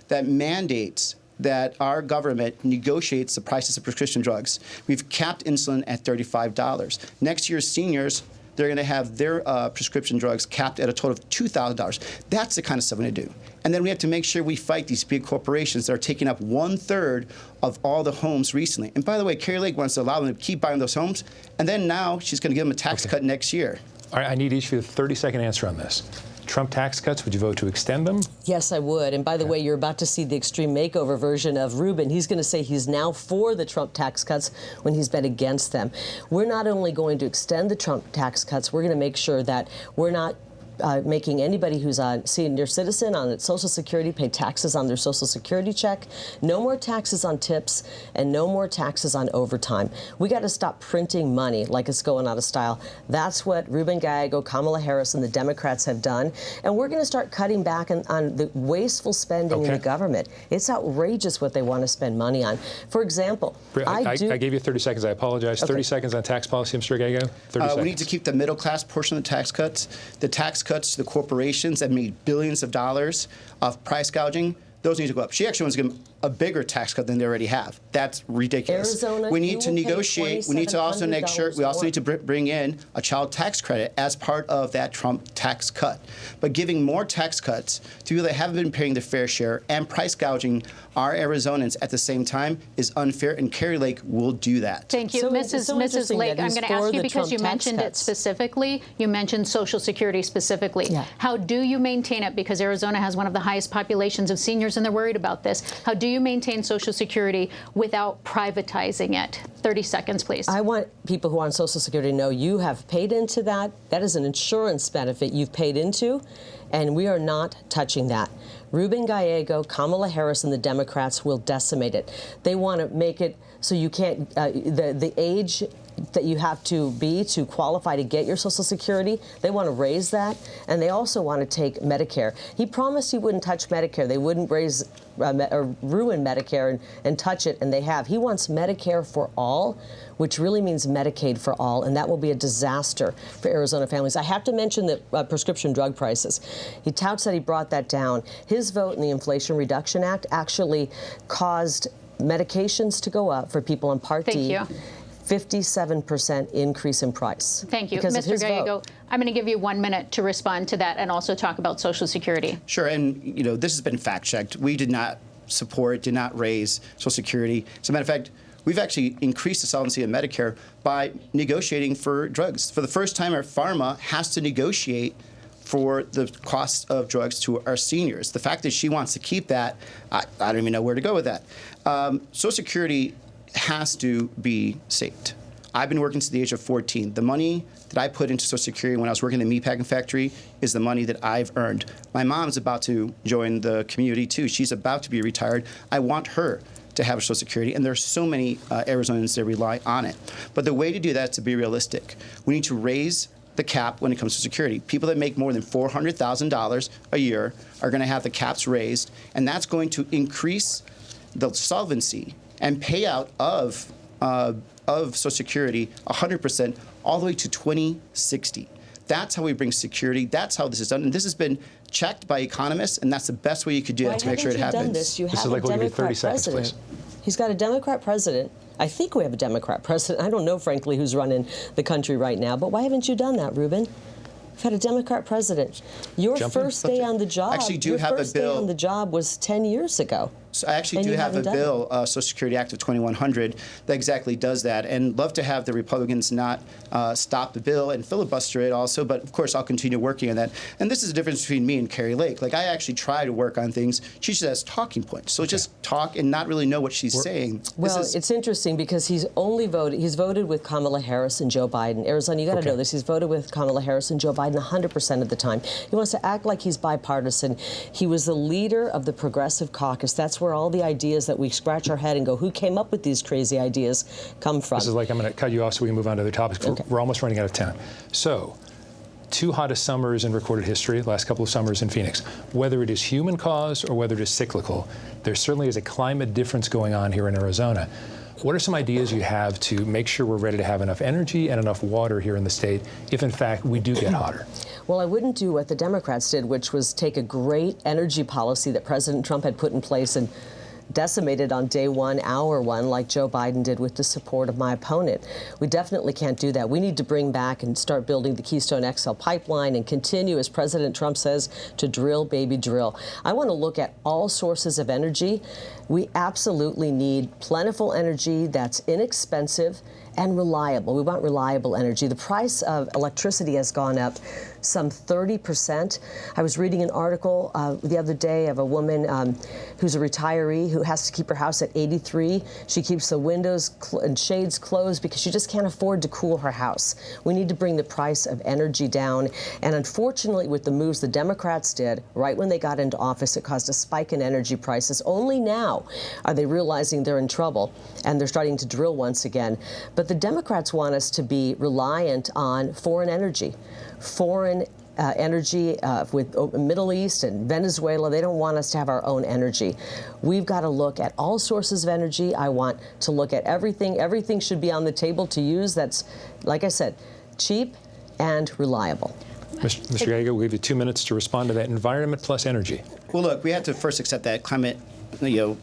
that mandates that our government negotiates the prices of prescription drugs. We've capped insulin at $35. Next year's seniors, they're going to have their prescription drugs capped at a total of $2,000. That's the kind of stuff we're going to do. And then we have to make sure we fight these big corporations that are taking up 1/3 of all the homes recently. And by the way, Kari Lake wants to allow them to keep buying those homes, and then now she's going to give them a tax cut next year. All right, I need each of you a 30-second answer on this. Trump tax cuts, would you vote to extend them? Yes, I would. And by the way, you're about to see the extreme makeover version of Ruben. He's going to say he's now for the Trump tax cuts when he's been against them. We're not only going to extend the Trump tax cuts, we're going to make sure that we're not making anybody who's a senior citizen on Social Security pay taxes on their Social Security check. No more taxes on tips and no more taxes on overtime. We got to stop printing money like it's going out of style. That's what Ruben Gallego, Kamala Harris, and the Democrats have done. And we're going to start cutting back on the wasteful spending in the government. It's outrageous what they want to spend money on. For example, I gave you 30 seconds. I apologize. 30 seconds on tax policy, Mr. Gallego. 30 seconds. We need to keep the middle class portion of the tax cuts. The tax cuts to the corporations that made billions of dollars of price gouging, those need to go up. She actually wants to give them a bigger tax cut than they already have. That's ridiculous. Arizona, we need to negotiate. We need to also make sure we also need to bring in a child tax credit as part of that Trump tax cut. But giving more tax cuts to people that haven't been paying their fair share and price gouging our Arizonans at the same time is unfair, and Kari Lake will do that. Thank you. Mrs. Lake, I'm going to ask you because you mentioned it specifically. You mentioned Social Security specifically. Yeah. How do you maintain it? Because Arizona has one of the highest populations of seniors, and they're worried about this. How do you maintain Social Security without privatizing it? 30 seconds, please. I want people who are on Social Security to know you have paid into that. That is an insurance benefit you've paid into, and we are not touching that. Ruben Gallego, Kamala Harris, and the Democrats will decimate it. They want to make it so you can't, the age that you have to be to qualify to get your Social Security. They want to raise that, and they also want to take Medicare. He promised he wouldn't touch Medicare. They wouldn't raise or ruin Medicare and touch it, and they have. He wants Medicare for all, which really means Medicaid for all, and that will be a disaster for Arizona families. I have to mention that prescription drug prices. He touts that he brought that down. His vote in the Inflation Reduction Act actually caused medications to go up for people on Part D. Thank you. 57% increase in price. Thank you. Because of Mr. his Gallego, vote. I'm going to give you 1 minute to respond to that and also talk about Social Security. Sure, and this has been fact-checked. We did not support, did not raise Social Security. As a matter of fact, we've actually increased the solvency of Medicare by negotiating for drugs. For the first time, our pharma has to negotiate for the cost of drugs to our seniors. The fact that she wants to keep that, I don't even know where to go with that. Social Security has to be saved. I've been working since the age of 14. The money that I put into Social Security when I was working in the meatpacking factory is the money that I've earned. My mom's about to join the community too. She's about to be retired. I want her to have Social Security, and there's so many Arizonans that rely on it. But the way to do that is to be realistic. We need to raise the cap when it comes to security. People that make more than $400,000 a year are going to have the caps raised, and that's going to increase the solvency and payout of Social Security 100% all the way to 2060. That's how we bring security. That's how this is done. And this has been checked by economists, and that's the best way you could do that to make sure it happens. Done this? You This have is like a we'll give you Democrat 30 seconds, president. please. He's got a Democrat president. I think we have a Democrat president. I don't know, frankly, who's running the country right now. But why haven't you done that, Ruben? We've had a Democrat president. Your first day on the job. Actually, do your have a first day bill. on the job was 10 years ago. So I actually And do you have a haven't done bill, Social Security Act of 2100, that exactly does that. And love to have the Republicans not stop the bill and filibuster it also. But of course, I'll continue working on that. And this is the difference between me and Kari Lake. Like, I actually try to work on things. She just has talking points. So just talk and not really know what she's saying. Well, it's interesting because he's voted with Kamala Harris and Joe Biden. Arizona, you got to know this. He's voted with Kamala Harris and Joe Biden 100% of the time. He wants to act like he's bipartisan. He was the leader of the Progressive Caucus. That's where all the ideas that we scratch our head and go, who came up with these crazy ideas, come from. This is like, I'm going to cut you off so we can move on to other topics. Okay. We're almost running out of time. So, two hottest summers in recorded history, last couple of summers in Phoenix. Whether it is human caused or whether it is cyclical, there certainly is a climate difference going on here in Arizona. What are some ideas you have to make sure we're ready to have enough energy and enough water here in the state if, in fact, we do get hotter? Well, I wouldn't do what the Democrats did, which was take a great energy policy that President Trump had put in place and decimated on day one, hour one, like Joe Biden did with the support of my opponent. We definitely can't do that. We need to bring back and start building the Keystone XL pipeline and continue, as President Trump says, to drill, baby, drill. I want to look at all sources of energy. We absolutely need plentiful energy that's inexpensive and reliable. We want reliable energy. The price of electricity has gone up some 30%. I was reading an article the other day of a woman who's a retiree who has to keep her house at 83. She keeps the windows and shades closed because she just can't afford to cool her house. We need to bring the price of energy down. And unfortunately, with the moves the Democrats did right when they got into office, it caused a spike in energy prices. Only now are they realizing they're in trouble and they're starting to drill once again. But the Democrats want us to be reliant on foreign energy. Foreign energy with Middle East and Venezuela. They don't want us to have our own energy. We've got to look at all sources of energy. I want to look at everything. Everything should be on the table to use that's, like I said, cheap and reliable. Mr. Gallego, we'll give you 2 minutes to respond to that. Environment plus energy. Well, look, we have to first accept that climate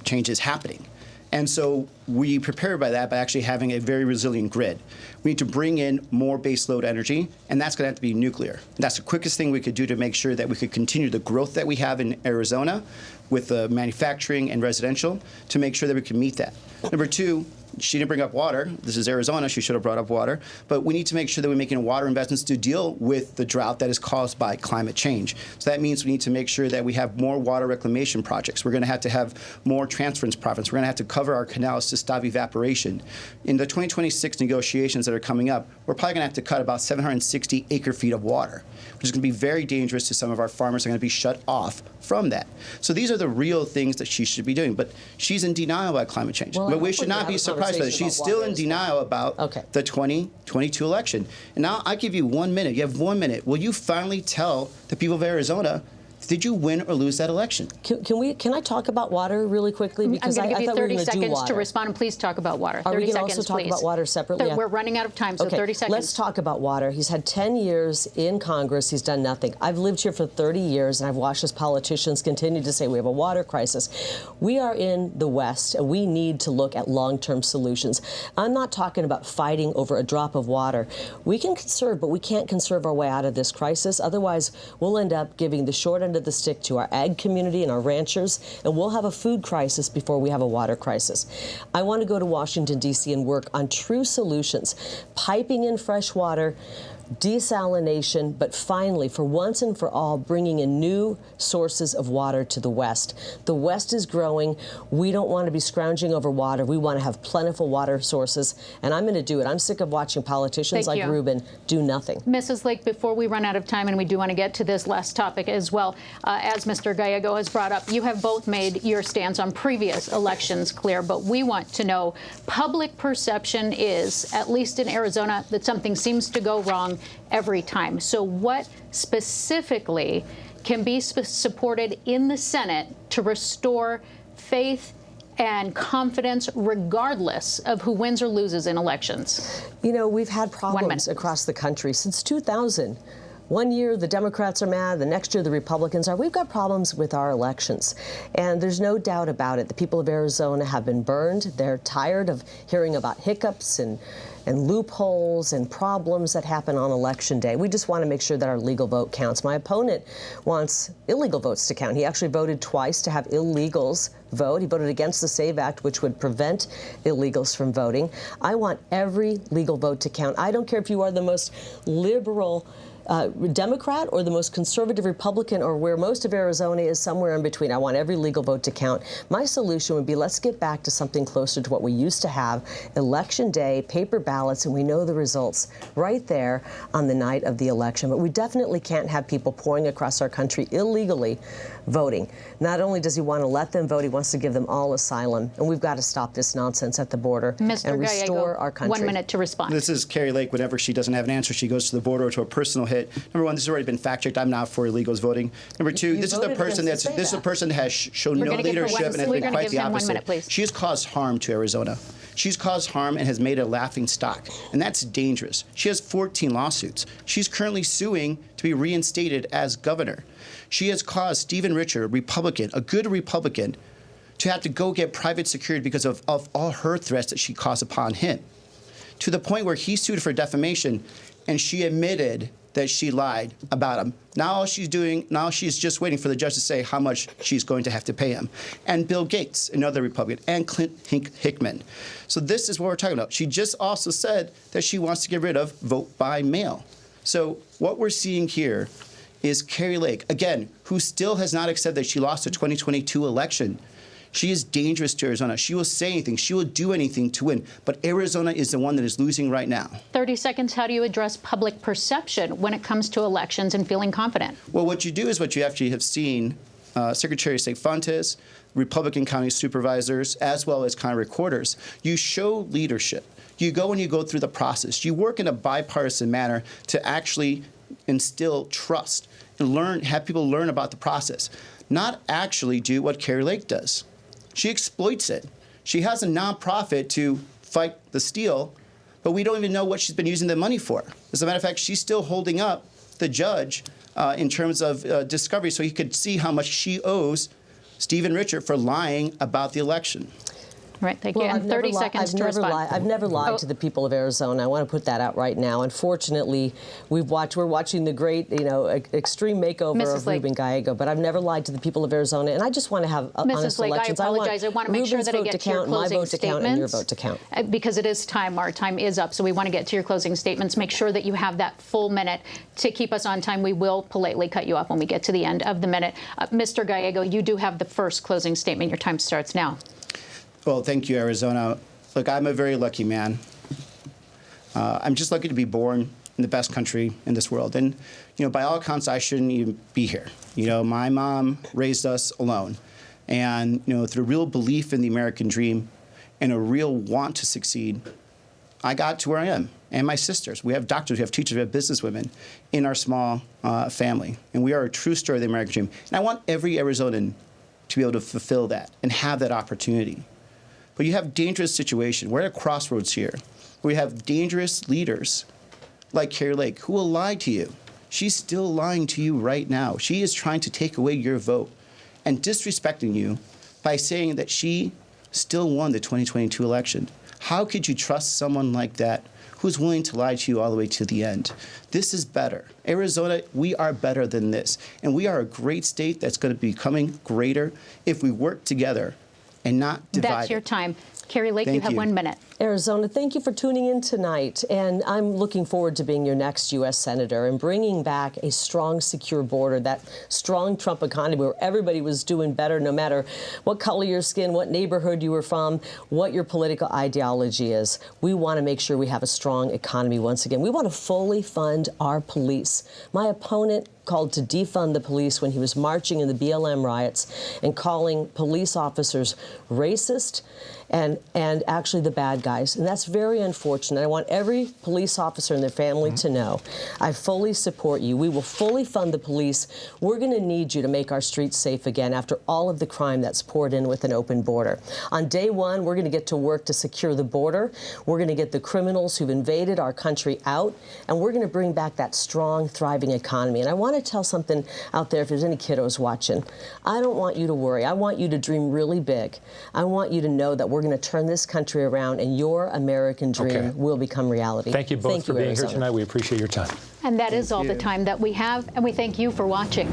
change is happening. And so we prepare by that by actually having a very resilient grid. We need to bring in more baseload energy, and that's going to have to be nuclear. And that's the quickest thing we could do to make sure that we could continue the growth that we have in Arizona with manufacturing and residential to make sure that we can meet that. Number two, she didn't bring up water. This is Arizona. She should have brought up water. But we need to make sure that we're making water investments to deal with the drought that is caused by climate change. So that means we need to make sure that we have more water reclamation projects. We're going to have more transference projects. We're going to have to cover our canals to stop evaporation. In the 2026 negotiations that are coming up, we're probably going to have to cut about 760 acre-feet of water, which is going to be very dangerous to some of our farmers. They're going to be shut off from that. So these are the real things that she should be doing. But she's in denial about climate change. Well, but we should not be surprised. surprised by that. She's still in denial about the 2022 election. And now I give you 1 minute. You have 1 minute. Will you finally tell the people of Arizona, did you win or lose that election? Can I talk about water really quickly? Because I'm going to give you 30 seconds to water. respond, and please talk about water. Are 30 we going to seconds, also talk please. about water separately? We're running out of time, so okay. 30 seconds. Let's talk about water. He's had 10 years in Congress. He's done nothing. I've lived here for 30 years, and I've watched as politicians continue to say we have a water crisis. We are in the West, and we need to look at long-term solutions. I'm not talking about fighting over a drop of water. We can conserve, but we can't conserve our way out of this crisis. Otherwise, we'll end up giving the short end of the stick to our ag community and our ranchers, and we'll have a food crisis before we have a water crisis. I want to go to Washington, D.C. and work on true solutions, piping in fresh water, desalination, but finally, for once and for all, bringing in new sources of water to the West. The West is growing. We don't want to be scrounging over water. We want to have plentiful water sources, and I'm going to do it. I'm sick of watching politicians like Ruben do nothing. Mrs. Lake, before we run out of time, and we do want to get to this last topic as well, as Mr. Gallego has brought up, you have both made your stance on previous elections clear, but we want to know, public perception is, at least in Arizona, that something seems to go wrong every time. So what specifically can be supported in the Senate to restore faith and confidence regardless of who wins or loses in elections? You know, we've had problems across the country since 2000. One year the Democrats are mad, the next year the Republicans are. We've got problems with our elections. And there's no doubt about it. The people of Arizona have been burned. They're tired of hearing about hiccups and loopholes and problems that happen on Election Day. We just want to make sure that our legal vote counts. My opponent wants illegal votes to count. He actually voted twice to have illegals vote. He voted against the SAVE Act, which would prevent illegals from voting. I want every legal vote to count. I don't care if you are the most liberal Democrat or the most conservative Republican, or where most of Arizona is, somewhere in between. I want every legal vote to count. My solution would be, let's get back to something closer to what we used to have. Election day, paper ballots, and we know the results right there on the night of the election. But we definitely can't have people pouring across our country illegally voting. Not only does he want to let them vote, he wants to give them all asylum. And we've got to stop this nonsense at the border and restore our country. 1 minute to respond. This is Kari Lake. Whenever she doesn't have an answer, she goes to the border or to a personal hit. Number one, this has already been fact-checked. I'm not for illegals voting. Number two, this is a person that has shown no leadership and has been quite the opposite. 1 minute, please. She has caused harm to Arizona. She's caused harm and has made it a laughing stock, and that's dangerous. She has 14 lawsuits. She's currently suing to be reinstated as governor. She has caused Stephen Richer, a Republican, a good Republican, to have to go get private security because of all her threats that she caused upon him, to the point where he sued for defamation, and she admitted that she lied about him. Now she's just waiting for the judge to say how much she's going to have to pay him. And Bill Gates, another Republican, and Clint Hickman. So this is what we're talking about. She just also said that she wants to get rid of vote by mail. So what we're seeing here is Kari Lake, again, who still has not accepted that she lost the 2022 election. She is dangerous to Arizona. She will say anything. She will do anything to win. But Arizona is the one that is losing right now. 30 seconds. How do you address public perception when it comes to elections and feeling confident? Well, what you do is what you actually have seen Secretary of State Fontes, Republican county supervisors, as well as county recorders. You show leadership. You go and you go through the process. You work in a bipartisan manner to actually instill trust and have people learn about the process, not actually do what Kari Lake does. She exploits it. She has a nonprofit to fight the steal, but we don't even know what she's been using the money for. As a matter of fact, she's still holding up the judge in terms of discovery so he could see how much she owes Stephen Richer for lying about the election. Right, thank you. And 30 seconds to respond. I've never lied to the people of Arizona. I want to put that out right now. Unfortunately, we're watching the great, extreme makeover of Ruben Gallego, but I've never lied to the people of Arizona, and I just want to have honest elections. I apologize. I want to make sure that I get to your closing statements. My vote to count and your vote to count. Because it is time. Our time is up, so we want to get to your closing statements. Make sure that you have that full minute to keep us on time. We will politely cut you off when we get to the end of the minute. Mr. Gallego, you do have the first closing statement. Your time starts now. Well, thank you, Arizona. Look, I'm a very lucky man. I'm just lucky to be born in the best country in this world. And, by all accounts, I shouldn't even be here. My mom raised us alone. And, through real belief in the American dream and a real want to succeed, I got to where I am. And my sisters. We have doctors, we have teachers, we have businesswomen in our small family. And we are a true story of the American dream. And I want every Arizonan to be able to fulfill that and have that opportunity. But you have dangerous situations. We're at a crossroads here. We have dangerous leaders like Kari Lake who will lie to you. She's still lying to you right now. She is trying to take away your vote and disrespecting you by saying that she still won the 2022 election. How could you trust someone like that who's willing to lie to you all the way to the end? This is better. Arizona, we are better than this. And we are a great state that's going to be becoming greater if we work together and not divide. That's your time. Kari Lake, you have 1 minute. Arizona, thank you for tuning in tonight. And I'm looking forward to being your next U.S. Senator and bringing back a strong, secure border, that strong Trump economy where everybody was doing better no matter what color your skin, what neighborhood you were from, what your political ideology is. We want to make sure we have a strong economy once again. We want to fully fund our police. My opponent called to defund the police when he was marching in the BLM riots and calling police officers racist and actually the bad guys. And that's very unfortunate. I want every police officer and their family to know I fully support you. We will fully fund the police. We're going to need you to make our streets safe again after all of the crime that's poured in with an open border. On day one, we're going to get to work to secure the border. We're going to get the criminals who've invaded our country out, and we're going to bring back that strong, thriving economy. And I want to tell something out there if there's any kiddos watching. I don't want you to worry. I want you to dream really big. I want you to know that we're going to turn this country around and your American dream will become reality. Thank you both for being Arizona. here tonight. We appreciate your time. And that is all the time that we have, and we thank you for watching.